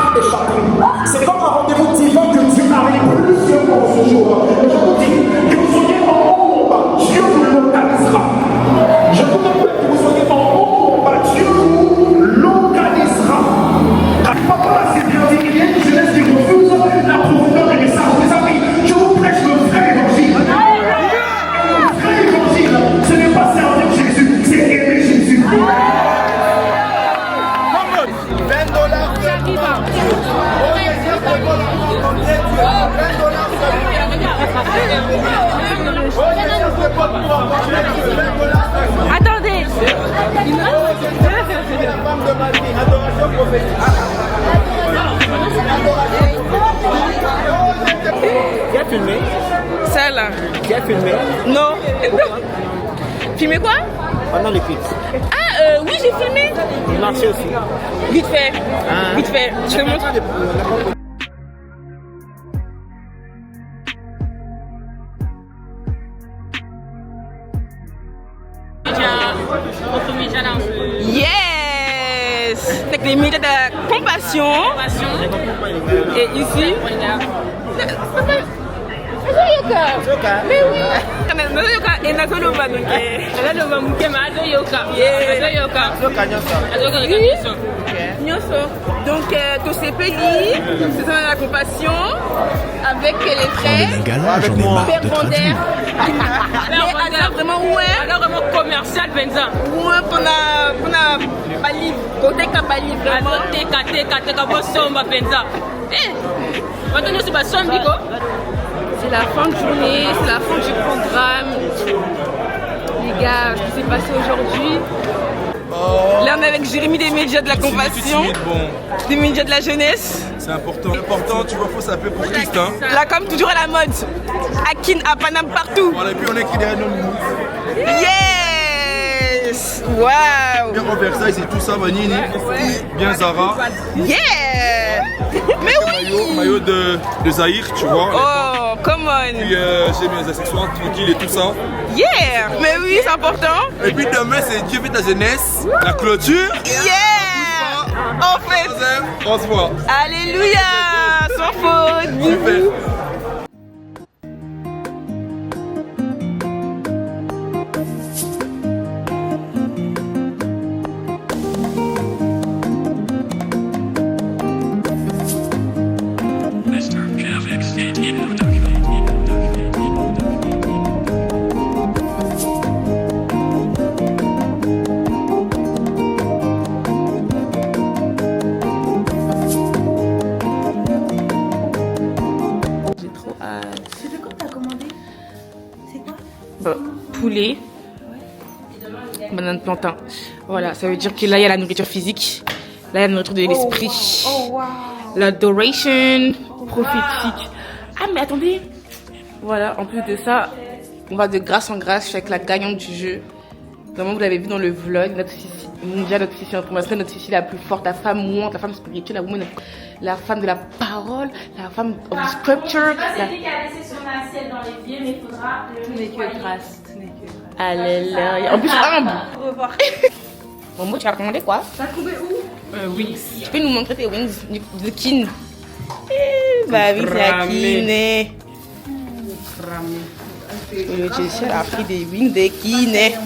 Attendez. Qui a filmé? Ça là. Qui a filmé? Non. Filmer quoi? Pendant les clips. Ah oui, j'ai filmé. Il marchait aussi. Vite fait. Vite fait. Je te montre. Yes! Avec les médias de la compassion. Et ici. Mais oui! Et Nazoloba donc. Nazoloba Mukema Azoyoka. Azoyoka. Nyoso. Donc, Tosepeli, c'est ça la compassion, avec les frères, Avec moi. Père Vander. Mais alors vraiment, ouais. Alors vraiment commercial, Benza. Ouais, pour la Bali, côté Kabali, vraiment. Teka, bon somba, Benza. Eh, maintenant, nous sommes sommes, Bigo. C'est la fin de journée, c'est la fin du programme. Les gars, ce qui s'est passé aujourd'hui. Là, on est avec Jérémy des médias de la compassion, des médias de la jeunesse. C'est important. L'important, tu vois, faut s'appeler pour Christ. Hein. Là, comme toujours à la mode. Akin, à Paname, partout. Voilà, et puis on est qui derrière nous. Yes! Waouh! Bien Versailles, c'est tout ça, Vanini. Bien Zara. Yeah! Mais oui! Maillot de Zahir, tu vois. Oh, come on! Puis j'ai mis les accessoires tranquilles et tout ça. Yeah! Mais oui, c'est important. Et puis demain, c'est Dieu fait ta jeunesse, la clôture. Yeah! En fait! On se voit. Alléluia! Sans faute! Super. Poulet, banane plantain. Voilà, ça veut dire que là il y a la nourriture physique, là il y a la nourriture de l'esprit, l'adoration prophétique. Ah mais attendez, voilà, en plus de ça, on va de grâce en grâce avec la gagnante du jeu. Vraiment, vous l'avez vu dans le vlog, notre fille Ninja, notre fille en train notre fille la plus forte, la femme mointe, la femme spirituelle, la femme de la parole, la femme of the scripture. C'est lui qui a laissé son assiette dans les pieds, mais il faudra le. Tout n'est que grâce. Alléluia. En plus, humble. Au revoir. Bon, moi, tu vas commander quoi? Ça a trouvé où? Wings. Tu peux nous montrer tes wings de kin? Bah oui, c'est la kin. Le Chelsea a pris des wings de kin.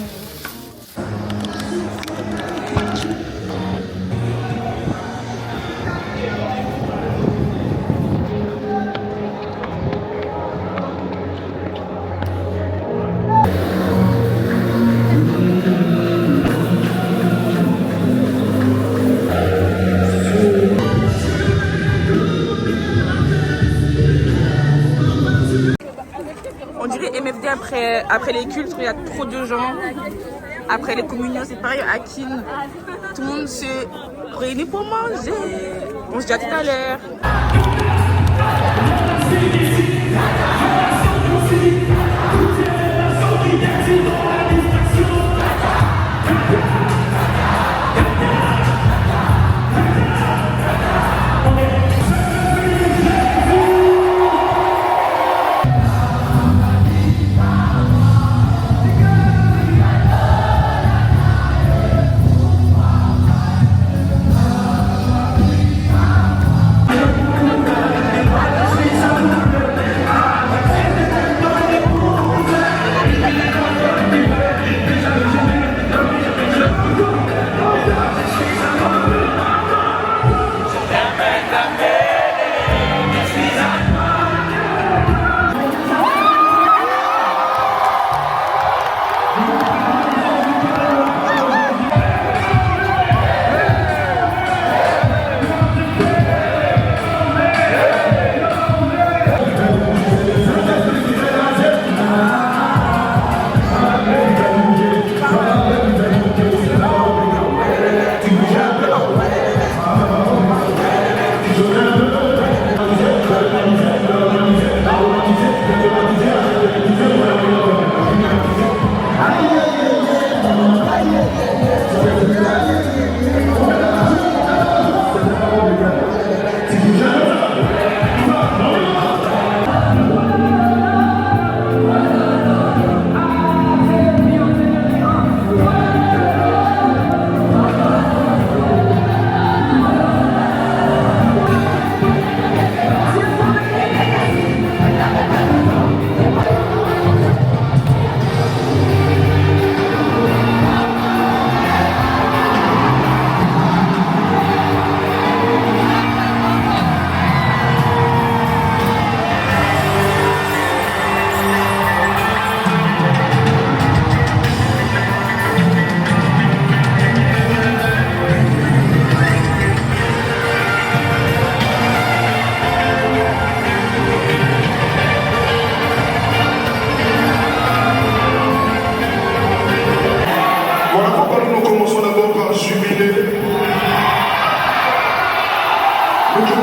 On dirait MFD après les cultes, il y a trop de gens. Après les communions, c'est pareil à Kin. Tout le monde se réunit pour manger. On se dit à tout à l'heure.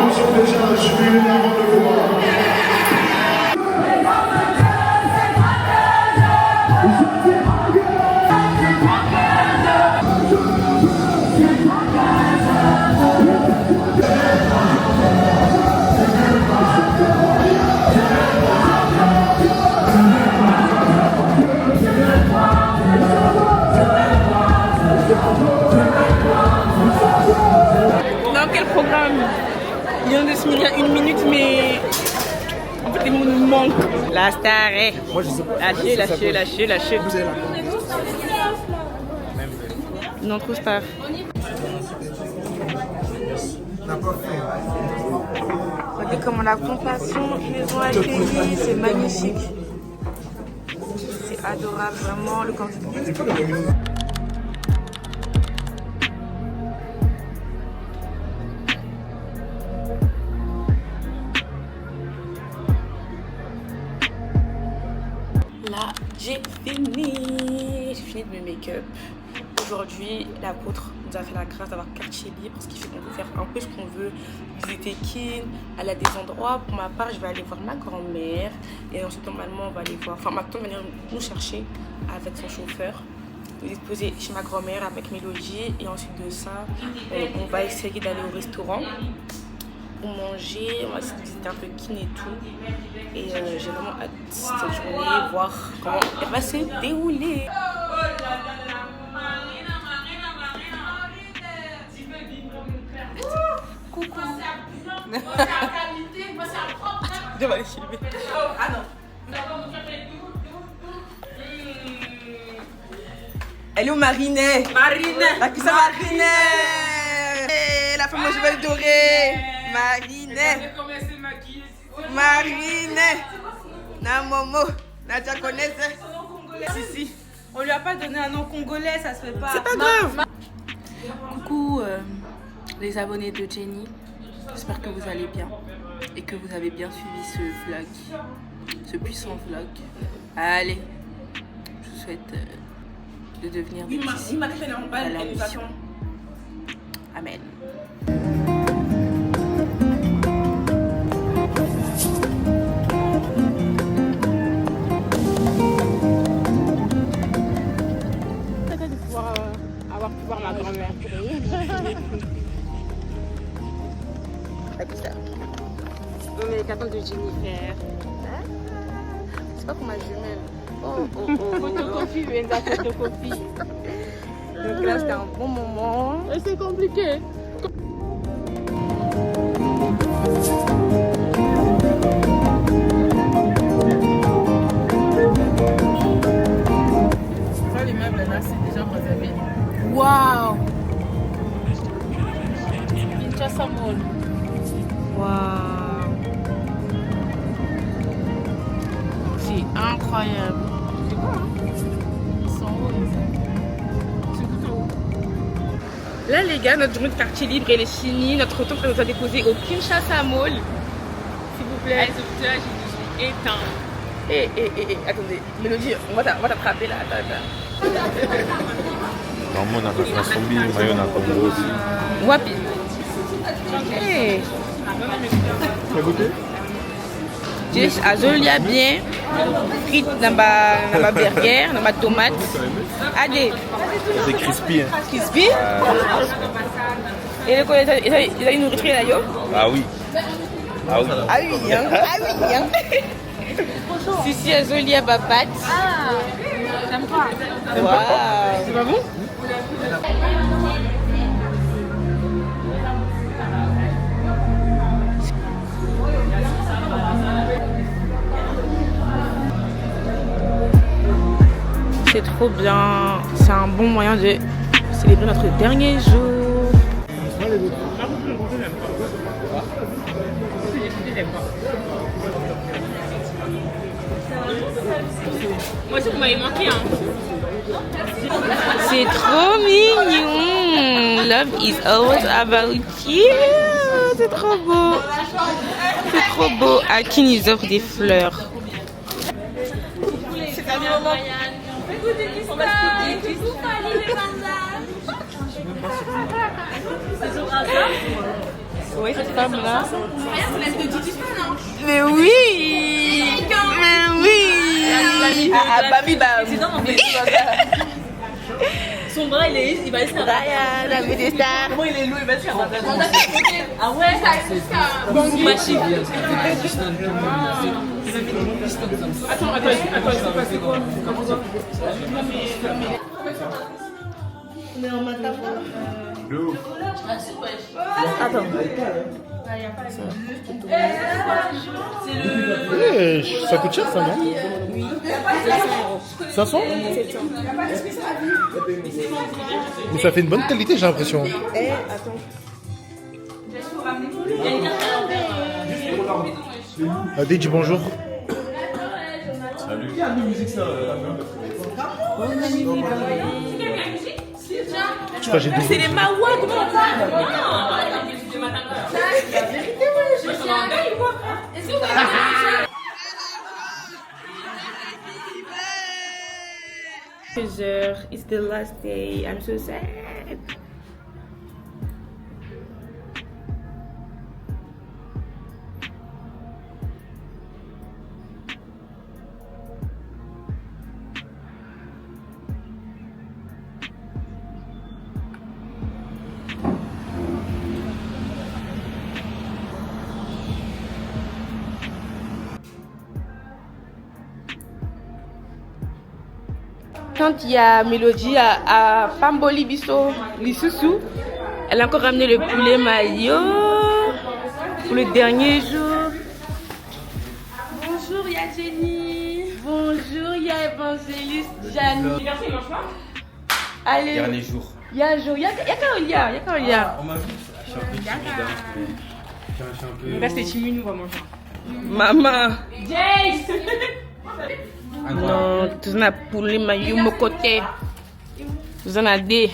Bonjour déjà, je suis venu avant de voir. Dans quel programme? Il vient de se finir il y a 1 minute, mais en fait les mots nous manquent. La star est. Moi je sais pas. Lâchez. Vous avez la Non, trop star. n'a pas fait. Regardez comment la plantation, ils les ont accueillis, c'est magnifique. C'est adorable, vraiment, le canton. Là, j'ai fini de mes make-up. Aujourd'hui, l'apôtre nous a fait la grâce d'avoir quartier libre, ce qui fait qu'on peut faire un peu ce qu'on veut, visiter Keene, aller à des endroits. Pour ma part, je vais aller voir ma grand-mère et ensuite normalement on va aller voir, enfin ma tante va venir nous chercher avec son chauffeur. On va se poser chez ma grand-mère avec Mélodie et ensuite de ça, on va essayer d'aller au restaurant pour manger, on va essayer de visiter un peu Keene et tout. Et j'ai vraiment hâte de cette journée, voir comment elle va se dérouler. Coucou. Je vais aller filmer. Ah non. Elle est où Marinet? La cuisse à Marinet. La femme aux cheveux dorés. Marinet. Marinet. Na Momo. Nadia connaissait. Si. On lui a pas donné un nom congolais, ça se fait pas. C'est pas grave. Coucou les abonnés de Jenny. J'espère que vous allez bien et que vous avez bien suivi ce vlog, ce puissant vlog. Allez, je vous souhaite de devenir des disciples à la mission. Amen. Avoir pu voir ma grand-mère. Non mais les cartons de Jennifer. C'est pas pour ma jumelle. Oh. Photocopie, Benza, photocopie. Donc là c'était un bon moment. Et c'est compliqué. Ça les meubles là c'est déjà réservé. Waouh! Kinshasa Mall. Waouh! C'est incroyable. C'est quoi hein? Ils sont hauts les c'est tout en haut. Là les gars, notre journée de quartier libre elle est finie. Notre retour nous a déposé au Kinshasa Mall. S'il vous plaît. S'il vous plaît, je suis éteint. Attendez, Mélodie, on va t'attraper là. Attends. Normalement, on a fait un zombie, mais on a pas aussi. Wapi. Hey. Tu as goûté? J'ai azolia bien, frites dans ma burger, dans ma tomate. Allez. C'est crispy. Hein. Crispy? Et le quoi, ils ont une nourriture là, yo? Ah oui. Ah oui. Ah oui, hein. Ah oui, hein. Sissi azolia babat. Ah, j'aime pas. Waouh. C'est pas bon? C'est trop bien, c'est un bon moyen de célébrer notre dernier jour. Moi aussi vous m'avez manqué hein. C'est trop mignon. Love is always about you. C'est trop beau. C'est trop beau. À qui ils offrent des fleurs. C'est un moment. On va se Oui, cette femme-là. Mais oui. Mais oui. Babi, Son bras, il va se faire. La vie des stars. Comment il est lourd, il va se faire. Ah ouais, bon, machine. Attends, c'est passé quoi? Comment ça? On est en matin. Attends. Ça coûte cher ça, non? Oui. 500? 700. Mais ça fait une bonne qualité, j'ai l'impression. Attends. Adé, dis bonjour. Salut. Je crois que j'ai deux. C'est les Mawa, comment on It's the last day. I'm so sad. Quand il y a Mélodie à Pamboli Bisso, Lissoussou, elle a encore ramené le poulet maillot pour le dernier jour. Bonjour, il y a Jenny. Bonjour, il y a Évangéliste Jani. Allez. Dernier jour. Il y a Carolia. On m'a vu. Je suis un peu. Restez timide, nous on va manger. Maman. Jace. Non, tu as poulet maillot mon côté. Tu en as des.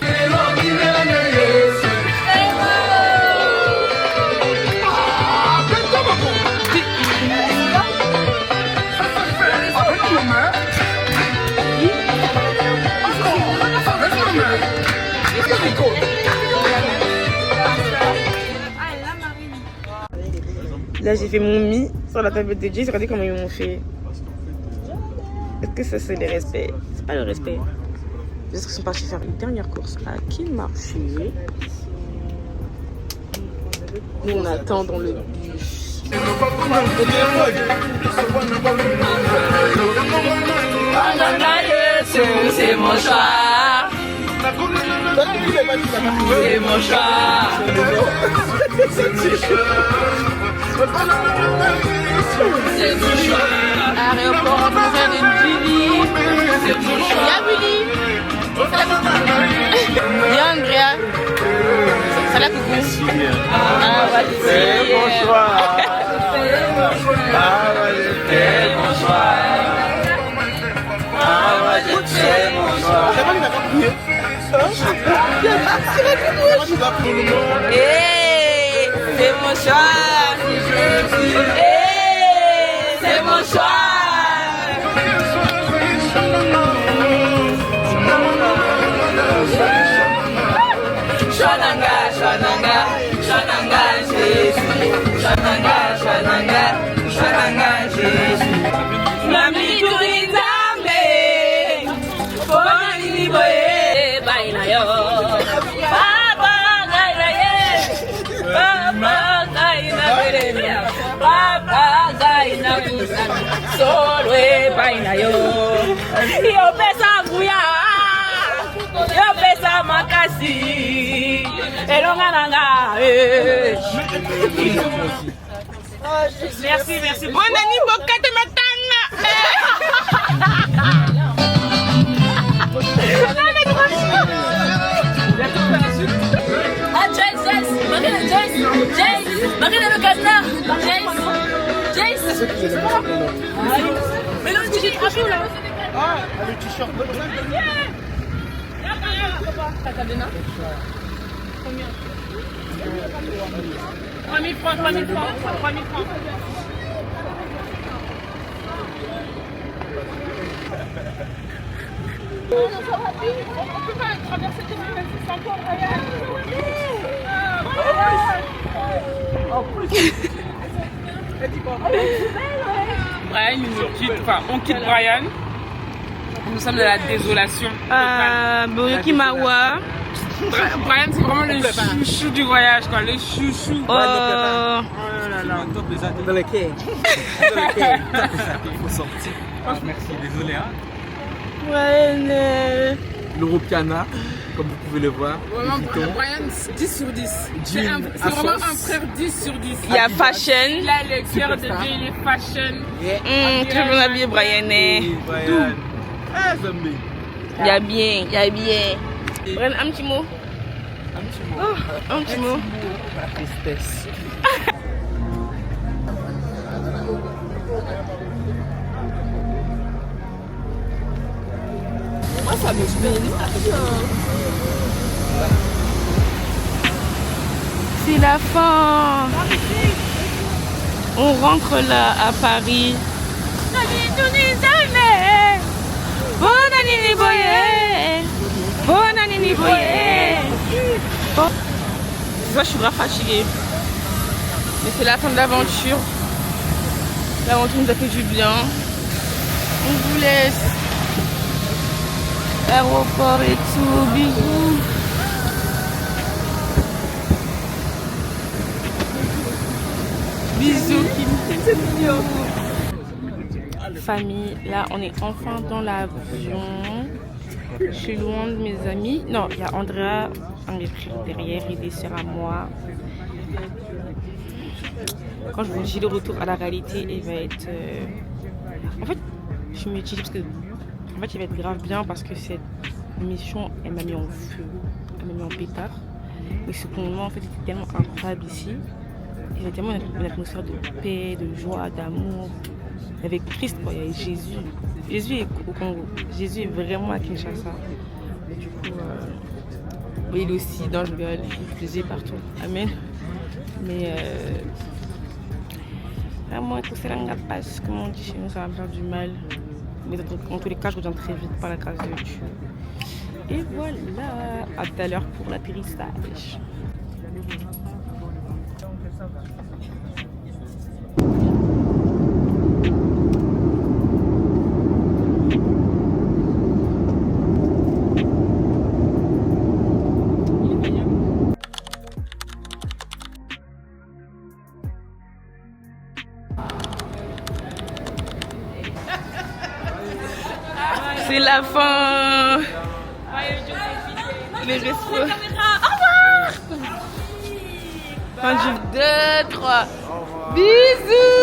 Là j'ai fait mon mi sur la tablette de Jay, regardez comment ils m'ont fait. Est-ce que ça c'est le respect? C'est pas le respect. Parce qu'ils sont partis faire une dernière course à Kin Marché. Nous on attend dans le bus. C'est mon choix. C'est mon choix. C'est mon choix. Aéroport, on va faire une Julie. C'est mon choix. Y'a Willy. Y'a Andrea. Salut coucou. C'est mon choix. C'est mon choix. C'est mon choix. C'est mon choix. C'est mon choix. Shwananga, Shwananga, Shwananga, Jésus. Shwananga, Shwananga, Shwananga, Jésus. Nami turinzame, Bomani liboye, baina yo. Papa gaina ye, Papa gaina beremia, Papa gaina kusana, solwe baina yo. Yo pesa nguya, yo pesa makasi, elongananga. Merci, merci. Bonne année, Bokate Matanga. Ah, Jace, Marine, Marine le canard, Jace. Mais non, le t-shirt trop chaud là. Ah, le t-shirt. T'as ta dena? Combien? 3000 francs, 3000 francs, 3000 francs. On peut pas traverser les rues, même si c'est encore royal. Brian, il nous quitte, enfin, on quitte Brian. Nous sommes de la désolation. Boyoki Mawa. Brian, c'est vraiment le chouchou du voyage, quoi. Le chouchou. Oh là là, top les ados. Dans le quai. Il faut sortir. Merci, désolé. Hein. Brian. L'Europiana, comme vous pouvez le voir. Vraiment, Brian, 10 sur 10. C'est vraiment un frère 10 sur 10. Il y a fashion. Il a le cœur de Dieu, il est fashion. Très bien habillé, Brian. Brian. Ah, Zambé. Il y a bien, il y a bien. Brian, un petit mot. Un petit mot. Oh, un petit mot. La tristesse. Moi, ça me fait. C'est la fin. On rentre là à Paris. Moi, je suis grave fatiguée. Mais c'est la fin de l'aventure. L'aventure nous a fait du bien. On vous laisse. Aéroport et tout. Bisous. Bisous. C'est mignon. Famille, là on est enfin dans l'avion. Je suis loin de mes amis. Non, il y a Andrea, un de mes frères derrière et des sœurs à moi. Quand je vous dis le retour à la réalité, il va être... En fait, je me dis parce que... En fait, il va être grave bien parce que cette mission, elle m'a mis en feu. Elle m'a mis en pétard. Mais ce moment, en fait, était tellement incroyable ici. Il y avait tellement une atmosphère de paix, de joie, d'amour. Avec Christ, quoi, il y avait Jésus. Jésus est au Congo. Jésus est vraiment à Kinshasa. Du coup, il est aussi dans le gueule, Jésus est partout. Amen. Mais vraiment, tout c'est la passe, comme on dit chez nous, ça va me faire du mal. Mais en tous les cas, je reviens très vite par la grâce de Dieu. Et voilà, à tout à l'heure pour l'atterrissage. C'est la fin. Les restos. Au revoir. Fin du 2, 3. Bisous.